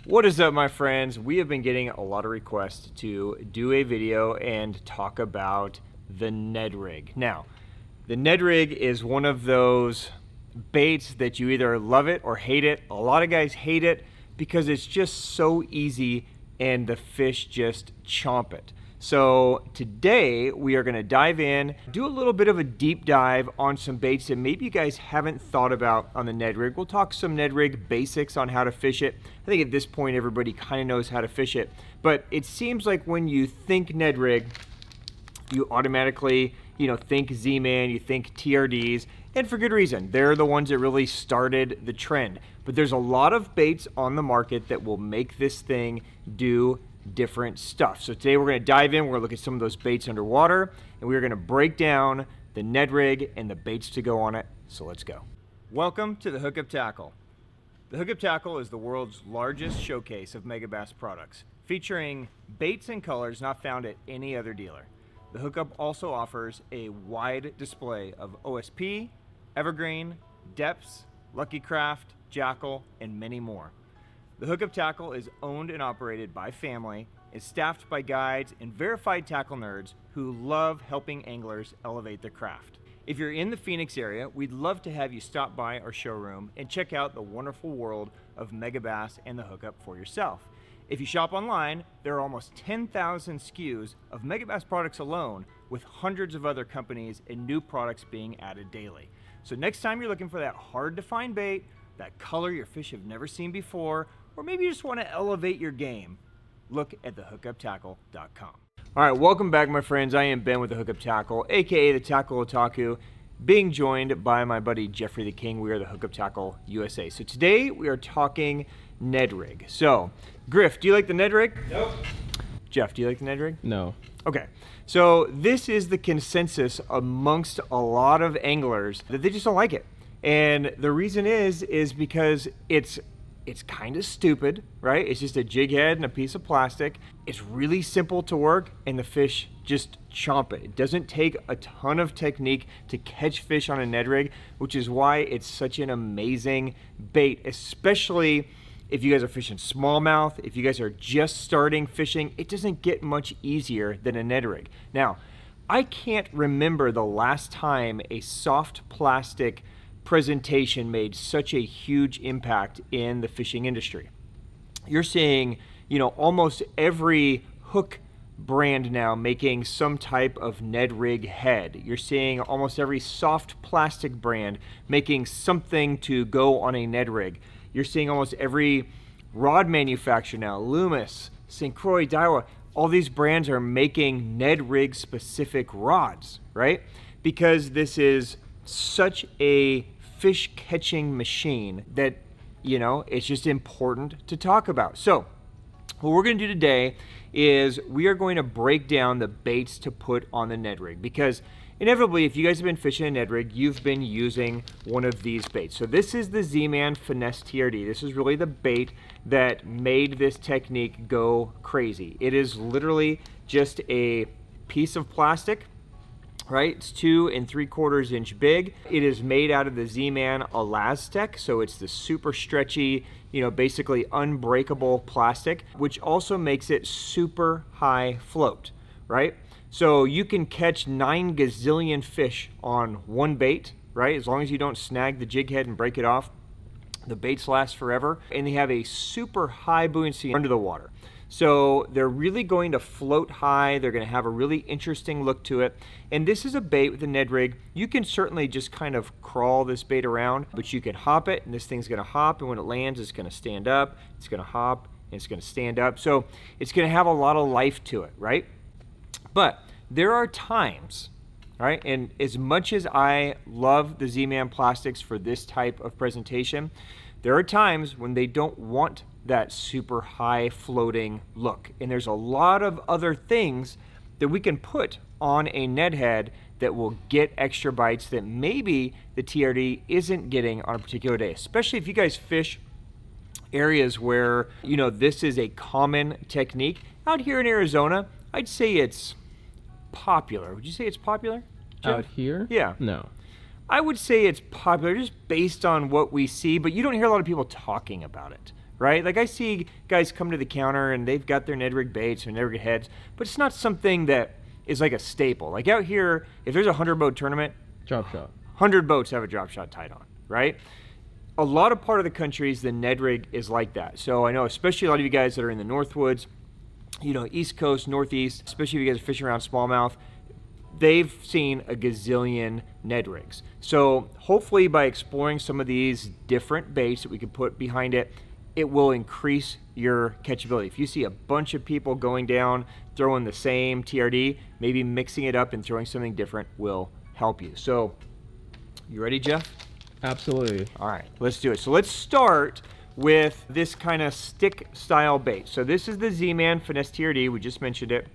What is up, my friends? We have been getting a lot of requests to do a video and talk about the Ned rig. Now, the Ned rig is one of those baits that you either love it or hate it. A lot of guys hate it because it's just so easy and the fish just chomp it. So today we are going to dive in, do a little bit of a deep dive on some baits that maybe you guys haven't thought about on the Ned rig. We'll talk some Ned rig basics on how to fish it. I think at this point everybody kind of knows how to fish it, but it seems like when you think Ned rig, you automatically, think Z-Man, you think TRDs, and for good reason. They're the ones that really started the trend. But there's a lot of baits on the market that will make this thing do different stuff. So today we're going to dive in, we're going to look at some of those baits underwater, and we're going to break down the Ned rig and the baits to go on it. So let's go. Welcome to the Hookup Tackle. The Hookup Tackle is the world's largest showcase of Megabass products, featuring baits and colors not found at any other dealer. The Hookup also offers a wide display of OSP, Evergreen, Deps, Lucky Craft, Jackal, and many more. The Hookup Tackle is owned and operated by family, is staffed by guides and verified tackle nerds who love helping anglers elevate their craft. If you're in the Phoenix area, we'd love to have you stop by our showroom and check out the wonderful world of Megabass and the Hookup for yourself. If you shop online, there are almost 10,000 SKUs of Megabass products alone, with hundreds of other companies and new products being added daily. So next time you're looking for that hard to find bait, that color your fish have never seen before, or maybe you just want to elevate your game, look at thehookuptackle.com. All right, welcome back, my friends. I am Ben with the Hookup Tackle, aka the Tackle Otaku, being joined by my buddy Jeffrey the King. We are the Hookup Tackle USA. So today we are talking Ned rig. So, Griff, do you like the Ned rig? Nope. Jeff, do you like the Ned rig? No. Okay, so this is the consensus amongst a lot of anglers that they just don't like it. And the reason is because it's kind of stupid, right? It's just a jig head and a piece of plastic. It's really simple to work and the fish just chomp it. It doesn't take a ton of technique to catch fish on a Ned rig, which is why it's such an amazing bait, especially if you guys are fishing smallmouth, if you guys are just starting fishing. It doesn't get much easier than a Ned rig. Now, I can't remember the last time a soft plastic presentation made such a huge impact in the fishing industry. You're seeing, almost every hook brand now making some type of Ned rig head. You're seeing almost every soft plastic brand making something to go on a Ned rig. You're seeing almost every rod manufacturer now, Loomis, Senko, Daiwa, all these brands are making Ned rig specific rods, right? Because this is such a fish catching machine that, it's just important to talk about. So what we're going to do today is we are going to break down the baits to put on the Ned rig, because inevitably, if you guys have been fishing a Ned rig, you've been using one of these baits. So this is the Z-Man Finesse TRD. This is really the bait that made this technique go crazy. It is literally just a piece of plastic, right? It's 2 3/4 inch big. It is made out of the Z-Man Elastec, so it's the super stretchy, basically unbreakable plastic, which also makes it super high float, right? So you can catch 9 gazillion fish on one bait, right? As long as you don't snag the jig head and break it off, the baits last forever, and they have a super high buoyancy under the water. So they're really going to float high. They're going to have a really interesting look to it. And this is a bait with a Ned rig. You can certainly just kind of crawl this bait around, but you can hop it and this thing's going to hop, and when it lands, it's going to stand up, it's going to hop, and it's going to stand up. So it's going to have a lot of life to it, right? But there are times, right, and as much as I love the Z-Man plastics for this type of presentation, there are times when they don't want that super high floating look. And there's a lot of other things that we can put on a Ned head that will get extra bites that maybe the TRD isn't getting on a particular day, especially if you guys fish areas where, this is a common technique. Out here in Arizona, I'd say it's popular. Would you say it's popular, Jeff? Out here? Yeah. No. I would say it's popular just based on what we see, but you don't hear a lot of people talking about it, right? Like I see guys come to the counter and they've got their Ned rig baits or Ned rig heads, but it's not something that is like a staple. Like out here, if there's a 100-boat tournament, Drop shot. 100 boats have a drop shot tied on, right? A lot of part of the countries, the Ned rig is like that. So I know especially a lot of you guys that are in the Northwoods, you know, East Coast, Northeast, especially if you guys are fishing around smallmouth, they've seen a gazillion Ned rigs. So hopefully by exploring some of these different baits that we could put behind it, it will increase your catchability. If you see a bunch of people going down, throwing the same TRD, maybe mixing it up and throwing something different will help you. So, you ready, Jeff? Absolutely. All right, let's do it. So let's start with this kind of stick style bait. So this is the Z-Man Finesse TRD, we just mentioned it.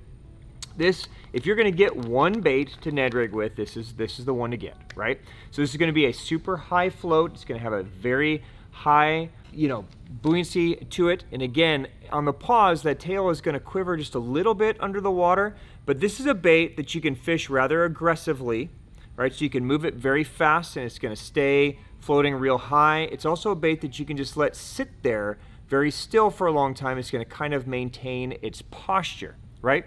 This, if you're gonna get one bait to Ned rig with, this is the one to get, right? So this is gonna be a super high float. It's gonna have a very high, you know, buoyancy to it. And again, on the pause, that tail is gonna quiver just a little bit under the water, but this is a bait that you can fish rather aggressively, right? So you can move it very fast and it's gonna stay floating real high. It's also a bait that you can just let sit there very still for a long time. It's gonna kind of maintain its posture, right?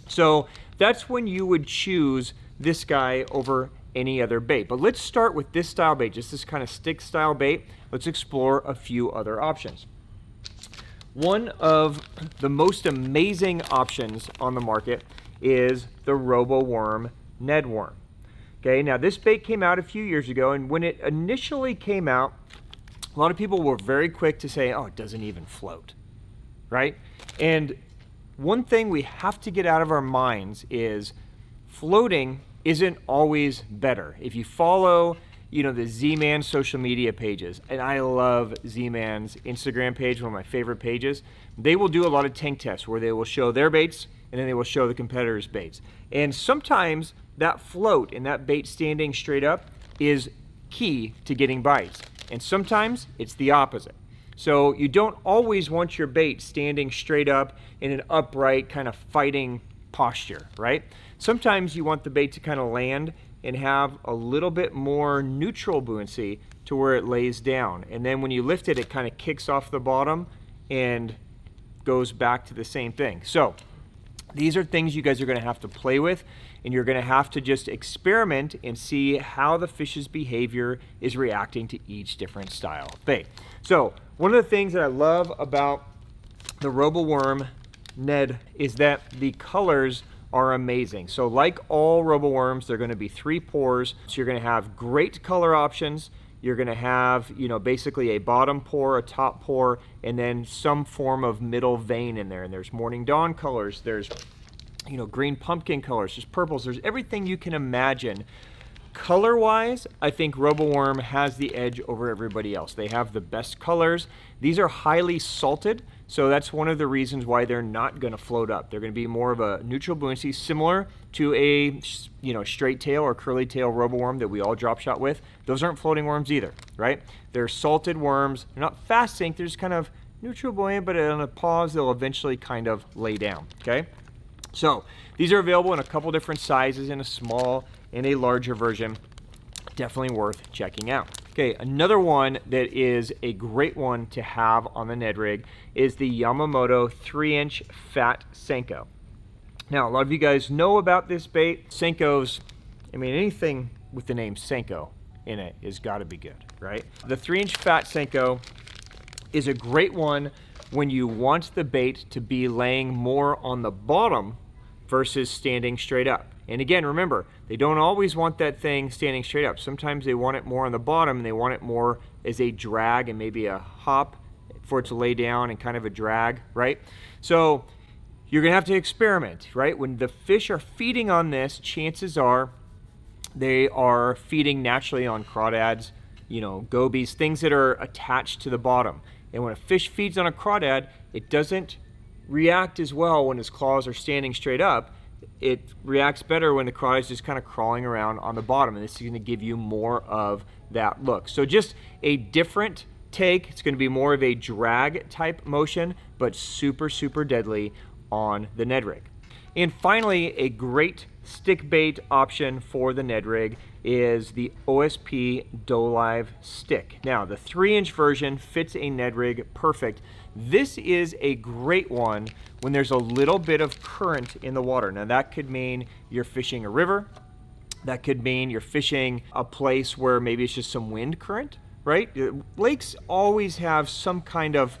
So that's when you would choose this guy over any other bait. But let's start with this style bait, just this kind of stick style bait. Let's explore a few other options. One of the most amazing options on the market is the Roboworm Ned Worm. Okay, now this bait came out a few years ago, and when it initially came out, a lot of people were very quick to say, oh, it doesn't even float, right? And one thing we have to get out of our minds is floating isn't always better. If you follow, you know, the Z-Man social media pages, and I love Z-Man's Instagram page, one of my favorite pages, they will do a lot of tank tests where they will show their baits and then they will show the competitors' baits. And sometimes that float and that bait standing straight up is key to getting bites. And sometimes it's the opposite. So you don't always want your bait standing straight up in an upright kind of fighting posture, right? Sometimes you want the bait to kind of land and have a little bit more neutral buoyancy to where it lays down. And then when you lift it, it kind of kicks off the bottom and goes back to the same thing. So these are things you guys are gonna have to play with, and you're gonna have to just experiment and see how the fish's behavior is reacting to each different style of bait. So one of the things that I love about the Roboworm Ned is that the colors are amazing. So like all Roboworms, they're gonna be 3 pores. So you're gonna have great color options. You're gonna have, you know, basically a bottom pour, a top pour, and then some form of middle vein in there. And there's morning dawn colors, there's, you know, green pumpkin colors, there's purples, there's everything you can imagine. Color-wise, I think Roboworm has the edge over everybody else. They have the best colors. These are highly salted, so that's one of the reasons why they're not going to float up. They're going to be more of a neutral buoyancy, similar to a, you know, straight tail or curly tail Roboworm that we all drop shot with. Those aren't floating worms either, right? They're salted worms. They're not fast sink. They're just kind of neutral buoyant, but on a pause, they'll eventually kind of lay down, okay? So these are available in a couple different sizes, in a small and a larger version. Definitely worth checking out. Okay, another one that is a great one to have on the Ned rig is the Yamamoto 3-inch fat Senko. Now, a lot of you guys know about this bait. Senkos, I mean, anything with the name Senko in it has got to be good, right? The 3-inch fat Senko is a great one when you want the bait to be laying more on the bottom versus standing straight up. And again, remember, they don't always want that thing standing straight up. Sometimes they want it more on the bottom, and they want it more as a drag and maybe a hop for it to lay down and kind of a drag, right? So you're gonna have to experiment, right? When the fish are feeding on this, chances are they are feeding naturally on crawdads, you know, gobies, things that are attached to the bottom. And when a fish feeds on a crawdad, it doesn't react as well when his claws are standing straight up. It reacts better when the crawdad is just kind of crawling around on the bottom, and this is going to give you more of that look. So just a different take. It's going to be more of a drag type motion, but super, super deadly on the Ned rig. And finally, a great stick bait option for the Ned rig is the OSP Dolive Stick. Now, the 3-inch version fits a Ned rig perfect. This is a great one when there's a little bit of current in the water. Now, that could mean you're fishing a river. That could mean you're fishing a place where maybe it's just some wind current, right? Lakes always have some kind of,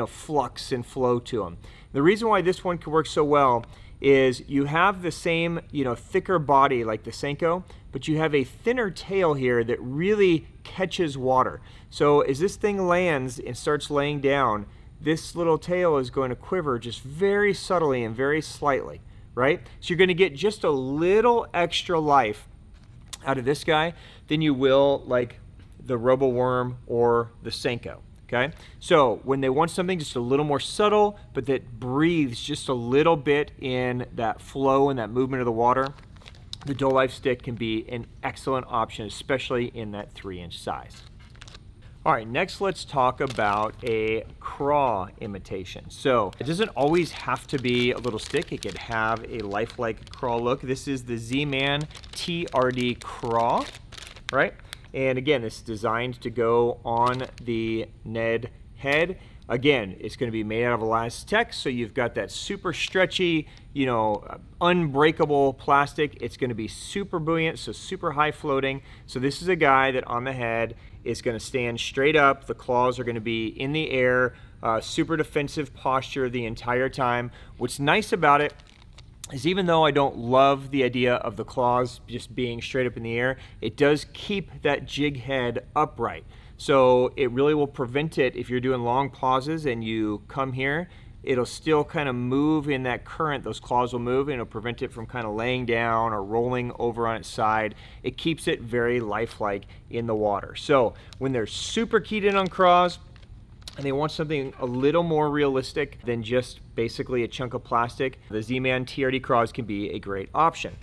flux and flow to them. The reason why this one could work so well is you have the same, thicker body like the Senko, but you have a thinner tail here that really catches water. So as this thing lands and starts laying down, this little tail is going to quiver just very subtly and very slightly, right? So you're going to get just a little extra life out of this guy than you will like the Roboworm or the Senko. Okay, so when they want something just a little more subtle, but that breathes just a little bit in that flow and that movement of the water, the Dolive Stick can be an excellent option, especially in that 3-inch size. All right, next let's talk about a Craw imitation. So it doesn't always have to be a little stick. It could have a lifelike Craw look. This is the Z-Man TRD Craw, right? And again, it's designed to go on the Ned head. Again, it's going to be made out of Elastic, so you've got that super stretchy, unbreakable plastic. It's going to be super buoyant, so super high floating. So this is a guy that on the head is going to stand straight up. The claws are going to be in the air, super defensive posture the entire time. What's nice about it is even though I don't love the idea of the claws just being straight up in the air, it does keep that jig head upright. So it really will prevent it if you're doing long pauses and you come here, it'll still kind of move in that current. Those claws will move and it'll prevent it from kind of laying down or rolling over on its side. It keeps it very lifelike in the water. So when they're super keyed in on craws, and they want something a little more realistic than just basically a chunk of plastic, the Z-Man TRD Craws can be a great option.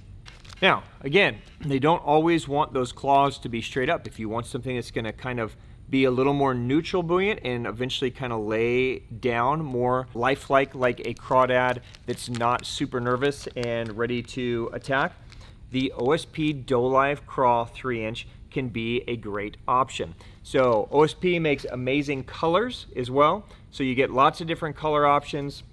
Now, again, they don't always want those claws to be straight up. If you want something that's going to kind of be a little more neutral buoyant and eventually kind of lay down more lifelike like a crawdad that's not super nervous and ready to attack, the OSP Dolive Craw 3-inch can be a great option. So OSP makes amazing colors as well. So you get lots of different color options,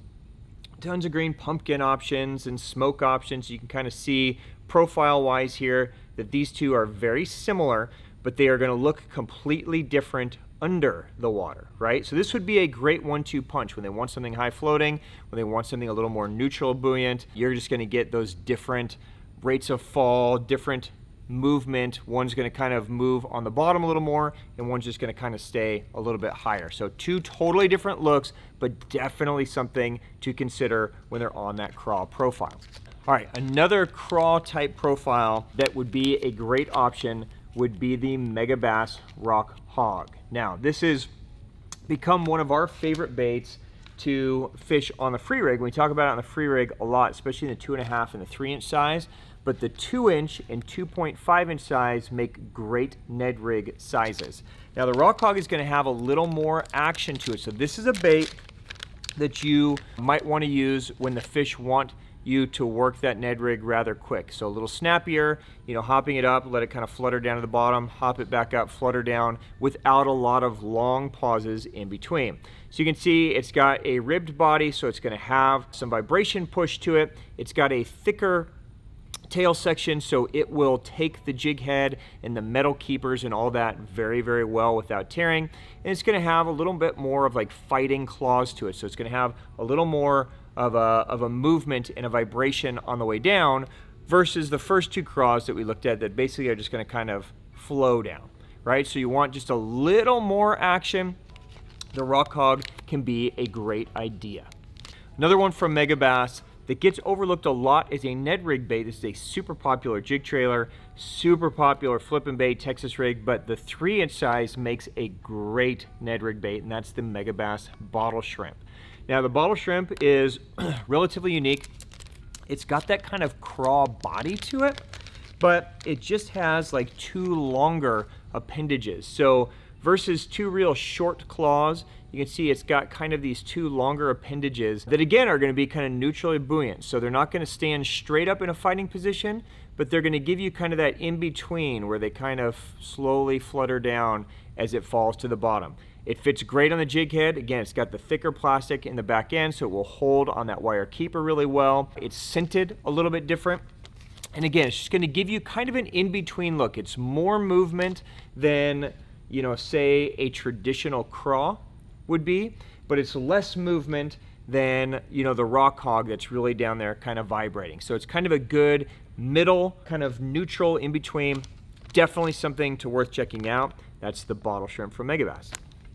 tons of green pumpkin options and smoke options. You can kind of see profile wise here that these two are very similar, but they are going to look completely different under the water, right? So this would be a great 1-2 punch when they want something high floating, when they want something a little more neutral buoyant. You're just going to get those different rates of fall, different movement. One's going to kind of move on the bottom a little more and one's just going to kind of stay a little bit higher. So two totally different looks, but definitely something to consider when they're on that craw profile. All right, another craw type profile that would be a great option would be the Megabass Rock Hog. Now, this has become one of our favorite baits to fish on the free rig. We talk about it on the free rig a lot, especially in the 2.5 and the 3-inch size. But the 2-inch and 2.5-inch size make great Ned rig sizes. Now the Rock Hog is going to have a little more action to it. So this is a bait that you might want to use when the fish want you to work that Ned rig rather quick. So a little snappier, hopping it up, let it kind of flutter down to the bottom, hop it back up, flutter down without a lot of long pauses in between. So you can see it's got a ribbed body, so it's going to have some vibration push to it. It's got a thicker tail section, so it will take the jig head and the metal keepers and all that very, very well without tearing. And it's going to have a little bit more of like fighting claws to it. So it's going to have a little more of a movement and a vibration on the way down versus the first two craws that we looked at that basically are just going to kind of flow down, right? So you want just a little more action. The Rock Hog can be a great idea. Another one from Megabass that gets overlooked a lot as a Ned rig bait. This is a super popular jig trailer, super popular flipping bait, Texas rig, but the 3-inch size makes a great Ned rig bait, and that's the Megabass bottle shrimp. Now the bottle shrimp is relatively unique. It's got that kind of craw body to it, but it just has like 2 longer appendages. So versus 2 real short claws, you can see it's got kind of these two longer appendages that again are going to be kind of neutrally buoyant. So they're not going to stand straight up in a fighting position, but they're going to give you kind of that in between where they kind of slowly flutter down as it falls to the bottom. It fits great on the jig head. Again, it's got the thicker plastic in the back end, so it will hold on that wire keeper really well. It's scented a little bit different. And again, it's just going to give you kind of an in-between look. It's more movement than, you know, say a traditional craw would be, but it's less movement than, you know, the rock hog that's really down there kind of vibrating. So it's kind of a good middle, kind of neutral in between. Definitely something to worth checking out. That's the bottle shrimp from Megabass.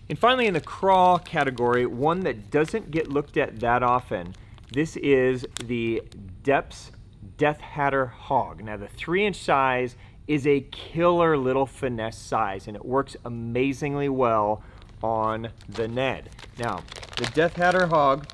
And finally, in the craw category, one that doesn't get looked at that often, this is the Deps Deathadder Hog. Now the 3-inch size is a killer little finesse size, and it works amazingly well on the Ned. Now, the Deathadder Hog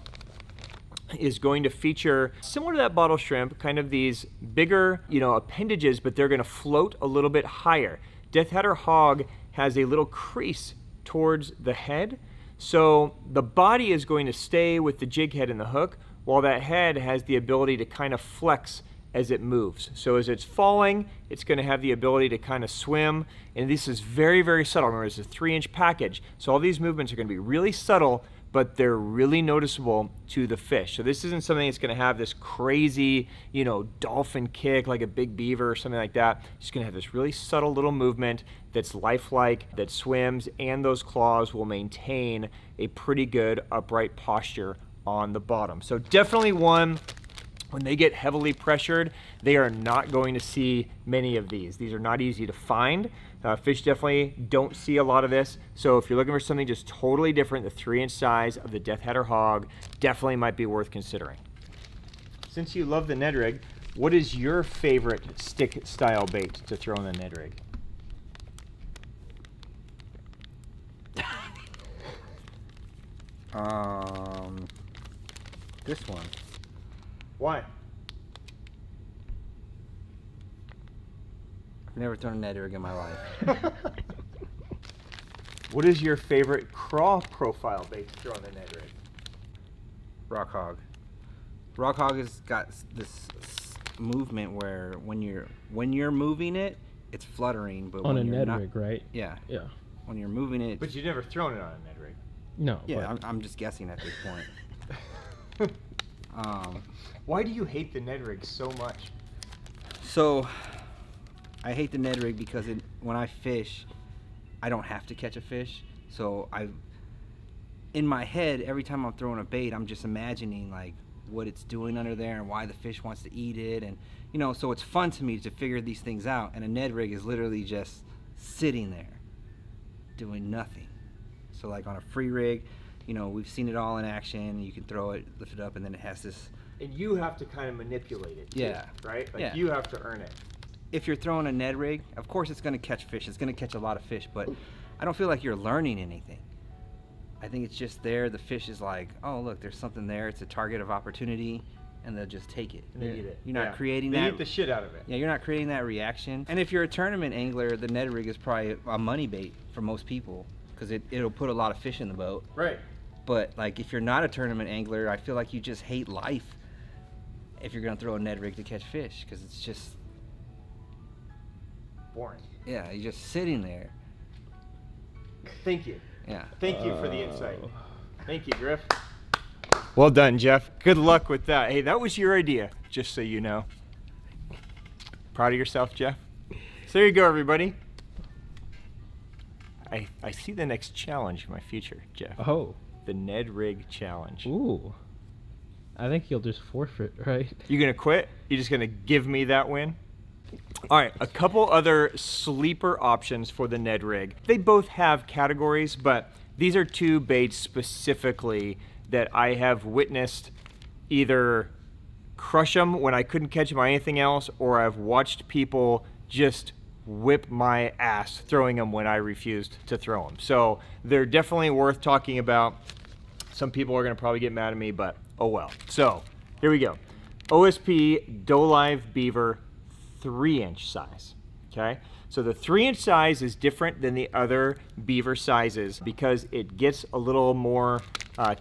is going to feature, similar to that bottle shrimp, kind of these bigger, you know, appendages, but they're going to float a little bit higher. Deathadder Hog has a little crease towards the head, so the body is going to stay with the jig head and the hook, while that head has the ability to kind of flex as it moves. So as it's falling, it's going to have the ability to kind of swim, and this is very, very subtle. Remember, it's a 3-inch package, so all these movements are going to be really subtle, but they're really noticeable to the fish. So this isn't something that's going to have this crazy, you know, dolphin kick like a big beaver or something like that. It's going to have this really subtle little movement that's lifelike, that swims, and those claws will maintain a pretty good upright posture on the bottom. So definitely one, when they get heavily pressured, they are not going to see many of these. These are not easy to find. Fish definitely don't see a lot of this. So if you're looking for something just totally different, the 3-inch size of the Deathadder Hog definitely might be worth considering. Since you love the Ned rig, what is your favorite stick style bait to throw in the Ned rig? This one. Why? I've never thrown a Ned rig in my life. What is your favorite craw profile bait to throw in the Ned rig? Rock hog. Rock hog has got this movement where when you're moving it, it's fluttering, but On when a you're Ned not, rig, right? yeah, Yeah. when you're moving it, But you've never thrown it on a Ned rig. No. yeah, but I'm just guessing at this point. Why do you hate the Ned rig so much? So I hate the Ned rig because when I fish, I don't have to catch a fish. So in my head, every time I'm throwing a bait, I'm just imagining like what it's doing under there and why the fish wants to eat it, and you know, so it's fun to me to figure these things out. And a Ned rig is literally just sitting there doing nothing. So like on a free rig, you know, we've seen it all in action. You can throw it, lift it up, and then it has this. And you have to kind of manipulate it, too, Yeah. right? Like Yeah. you have to earn it. If you're throwing a Ned rig, of course it's going to catch fish. It's going to catch a lot of fish, but I don't feel like you're learning anything. I think it's just there. The fish is like, oh, look, there's something there. It's a target of opportunity, and they'll just take it. And they eat it. You're not Yeah. creating They that. eat the shit out of it. Yeah, you're not creating that reaction. And if you're a tournament angler, the Ned rig is probably a money bait for most people because it'll put a lot of fish in the boat. Right. But like if you're not a tournament angler, I feel like you just hate life if you're going to throw a Ned rig to catch fish because it's just, Boring. yeah, you're just sitting there. Thank you. Yeah. Thank you for the insight. Thank you, Griff. Well done, Jeff. Good luck with that. Hey, that was your idea, just so you know. Proud of yourself, Jeff? So there you go, everybody. I see the next challenge in my future, Jeff. Oh. The Ned Rig Challenge. Ooh. I think you'll just forfeit, right? You gonna quit? You just gonna give me that win? All right, a couple other sleeper options for the Ned Rig. They both have categories, but these are two baits specifically that I have witnessed either crush them when I couldn't catch them on anything else, or I've watched people just whip my ass throwing them when I refused to throw them. So they're definitely worth talking about. Some people are gonna probably get mad at me, but oh well. So here we go. OSP Dolive Beaver 3-inch size. Okay, so the 3-inch size is different than the other beaver sizes because it gets a little more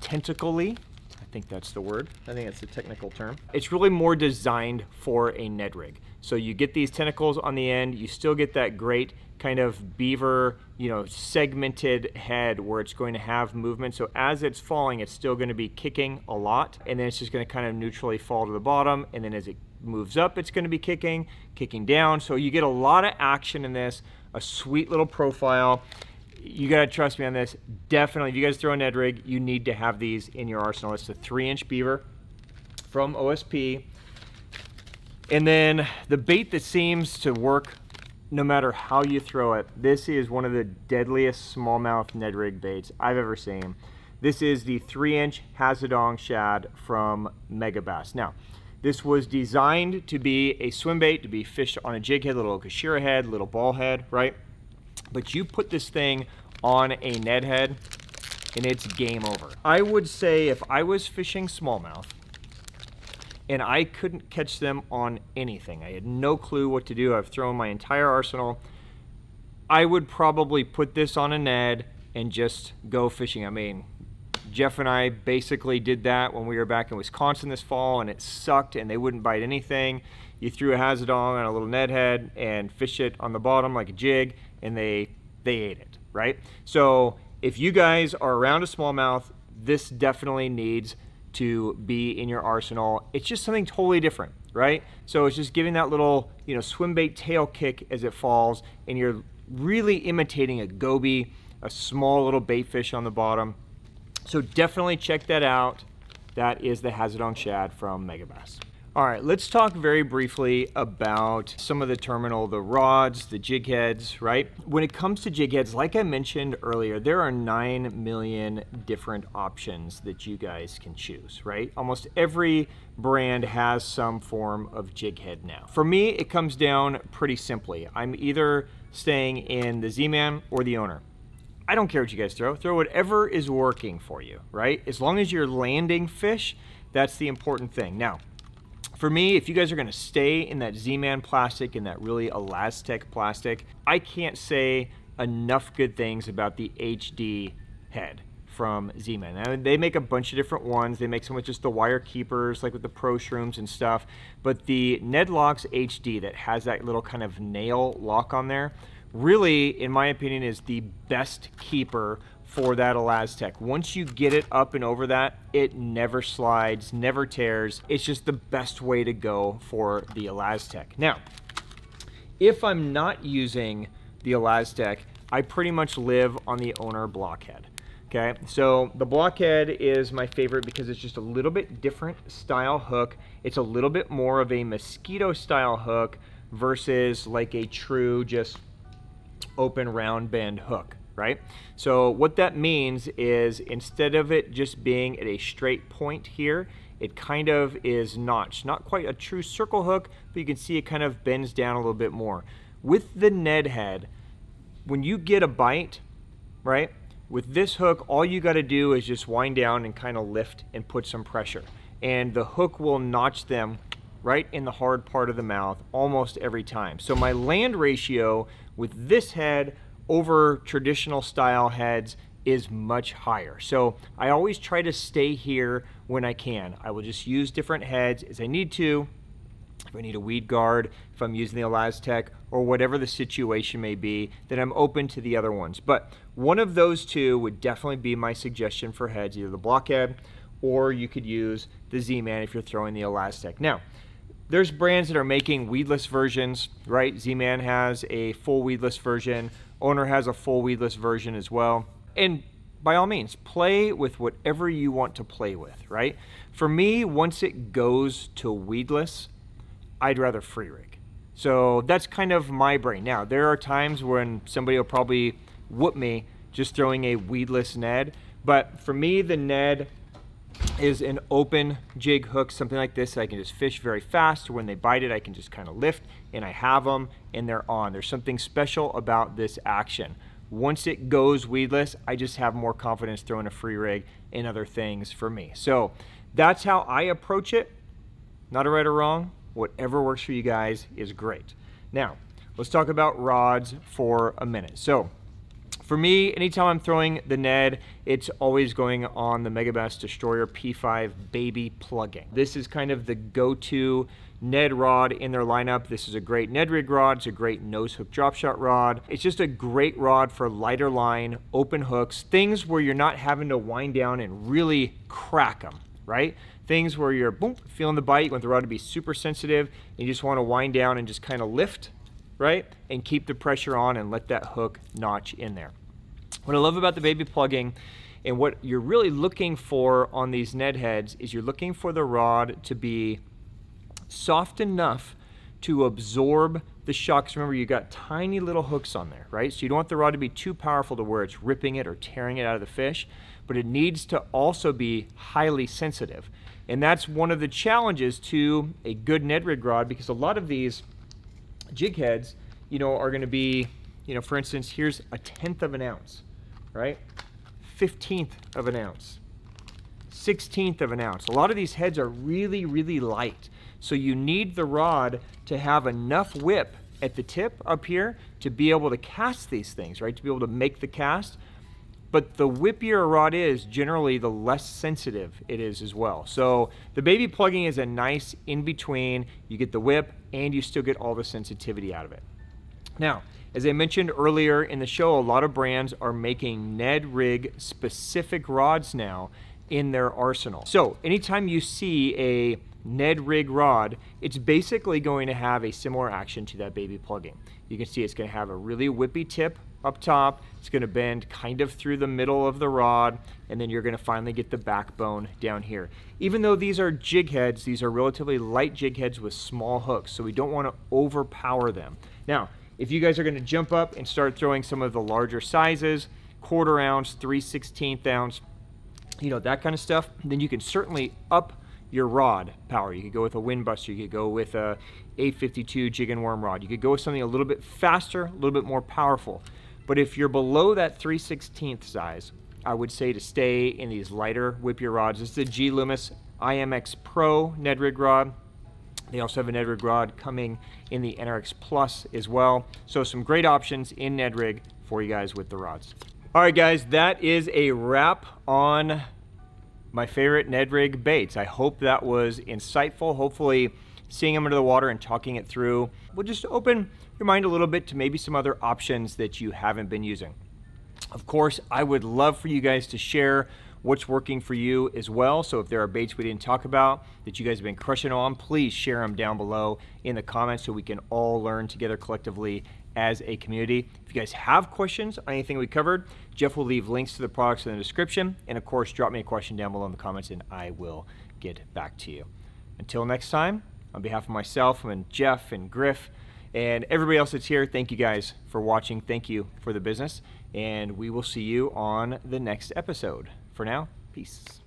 tentacle-y. I think that's the word. I think that's the technical term. It's really more designed for a Ned rig. So you get these tentacles on the end, you still get that great kind of beaver, segmented head where it's going to have movement. So as it's falling, it's still going to be kicking a lot, and then it's just going to kind of neutrally fall to the bottom, and then as it moves up, it's going to be kicking down. So you get a lot of action in this, a sweet little profile. You got to trust me on this. Definitely, if you guys throw a Ned rig, you need to have these in your arsenal. It's a 3-inch beaver from OSP. And then the bait that seems to work no matter how you throw it, this is one of the deadliest smallmouth Ned rig baits I've ever seen. This is the 3-inch Hazedong Shad from Megabass. Now, this was designed to be a swim bait, to be fished on a jig head, little Kashira head, little ball head, right? But you put this thing on a Ned head and it's game over. I would say if I was fishing smallmouth and I couldn't catch them on anything, I had no clue what to do, I've thrown my entire arsenal, I would probably put this on a Ned and just go fishing. I mean, Jeff and I basically did that when we were back in Wisconsin this fall, and it sucked and they wouldn't bite anything. You threw a Hazedong on a little Ned head and fished it on the bottom like a jig, and they ate it, right? So if you guys are around a smallmouth, this definitely needs to be in your arsenal. It's just something totally different, right? So it's just giving that little, swim bait tail kick as it falls, and you're really imitating a goby, a small little bait fish on the bottom. So definitely check that out. That is the Hazedong Shad from Megabass. All right, let's talk very briefly about some of the terminal, the rods, the jig heads, right? When it comes to jig heads, like I mentioned earlier, there are 9 million different options that you guys can choose, right? Almost every brand has some form of jig head now. For me, it comes down pretty simply. I'm either staying in the Z-Man or the owner. I don't care what you guys throw. Throw whatever is working for you, right? As long as you're landing fish, that's the important thing. Now, for me, if you guys are gonna stay in that Z-Man plastic, in that really Elastec plastic, I can't say enough good things about the HD head from Z-Man. Now, they make a bunch of different ones. They make some with just the wire keepers, like with the Pro Shoomz and stuff. But the Nedlock's HD that has that little kind of nail lock on there, really, in my opinion, is the best keeper for that Elastec. Once you get it up and over that, it never slides, never tears. It's just the best way to go for the Elastec. Now, if I'm not using the Elastec, I pretty much live on the owner Blockhead. Okay, so the Blockhead is my favorite because it's just a little bit different style hook. It's a little bit more of a mosquito style hook versus like a true just open round bend hook, right? So what that means is instead of it just being at a straight point here, it kind of is notched. Not quite a true circle hook, but you can see it kind of bends down a little bit more. With the Ned head, when you get a bite, right, with this hook, all you got to do is just wind down and kind of lift and put some pressure. And the hook will notch them right in the hard part of the mouth almost every time. So my land ratio with this head over traditional style heads is much higher. So I always try to stay here when I can. I will just use different heads as I need to. If I need a weed guard, if I'm using the Elastec, or whatever the situation may be, then I'm open to the other ones. But one of those two would definitely be my suggestion for heads, either the Blockhead or you could use the Z-Man if you're throwing the Elastec. Now, there's brands that are making weedless versions, right? Z-Man has a full weedless version. Owner has a full weedless version as well. And by all means, play with whatever you want to play with, right? For me, once it goes to weedless, I'd rather free rig. So that's kind of my brain. Now, there are times when somebody will probably whoop me just throwing a weedless Ned. But for me, the Ned is an open jig hook, something like this. I can just fish very fast. When they bite it, I can just kind of lift and I have them and they're on. There's something special about this action. Once it goes weedless, I just have more confidence throwing a free rig and other things for me. So that's how I approach it. Not a right or wrong. Whatever works for you guys is great. Now, let's talk about rods for a minute. So for me, anytime I'm throwing the Ned, it's always going on the Megabass Destroyer P5 baby plug-in. This is kind of the go-to Ned rod in their lineup. This is a great Ned rig rod. It's a great nose hook drop shot rod. It's just a great rod for lighter line, open hooks, things where you're not having to wind down and really crack them, right? Things where you're boom, feeling the bite, you want the rod to be super sensitive, and you just want to wind down and just kind of lift, right? And keep the pressure on and let that hook notch in there. What I love about the baby plugging and what you're really looking for on these Ned heads is you're looking for the rod to be soft enough to absorb the shock. 'Cause remember, you got tiny little hooks on there, right? So you don't want the rod to be too powerful to where it's ripping it or tearing it out of the fish, but it needs to also be highly sensitive. And that's one of the challenges to a good Ned rig rod, because a lot of these jig heads, you know, are going to be, you know, for instance, here's 1/10 of an ounce, right? 1/15 of an ounce, 1/16 of an ounce. A lot of these heads are really, really light. So you need the rod to have enough whip at the tip up here to be able to cast these things, right? To be able to make the cast. But the whippier a rod is, generally the less sensitive it is as well. So the baby plugging is a nice in-between. You get the whip and you still get all the sensitivity out of it. Now, as I mentioned earlier in the show, a lot of brands are making Ned rig specific rods now in their arsenal. So anytime you see a Ned rig rod, it's basically going to have a similar action to that baby plugging. You can see it's going to have a really whippy tip up top. It's going to bend kind of through the middle of the rod, and then you're going to finally get the backbone down here. Even though these are jig heads, these are relatively light jig heads with small hooks, so we don't want to overpower them. Now, if you guys are going to jump up and start throwing some of the larger sizes, 1/4 ounce, 3/16 ounce, you know, that kind of stuff, then you can certainly up your rod power. You could go with a wind buster, you could go with a 852 jig and worm rod, you could go with something a little bit faster, a little bit more powerful. But if you're below that 3/16 size, I would say to stay in these lighter whippier rods. This is the G Loomis IMX Pro Ned rig rod. They also have a Ned rig rod coming in the NRX Plus as well. So some great options in Ned rig for you guys with the rods. All right, guys, that is a wrap on my favorite Ned rig baits. I hope that was insightful. Hopefully seeing them under the water and talking it through will just open your mind a little bit to maybe some other options that you haven't been using. Of course, I would love for you guys to share what's working for you as well. So if there are baits we didn't talk about that you guys have been crushing on, please share them down below in the comments so we can all learn together collectively as a community. If you guys have questions on anything we covered, Jeff will leave links to the products in the description. And of course, drop me a question down below in the comments and I will get back to you. Until next time, on behalf of myself and Jeff and Griff and everybody else that's here, thank you guys for watching. Thank you for the business. And we will see you on the next episode. For now, peace.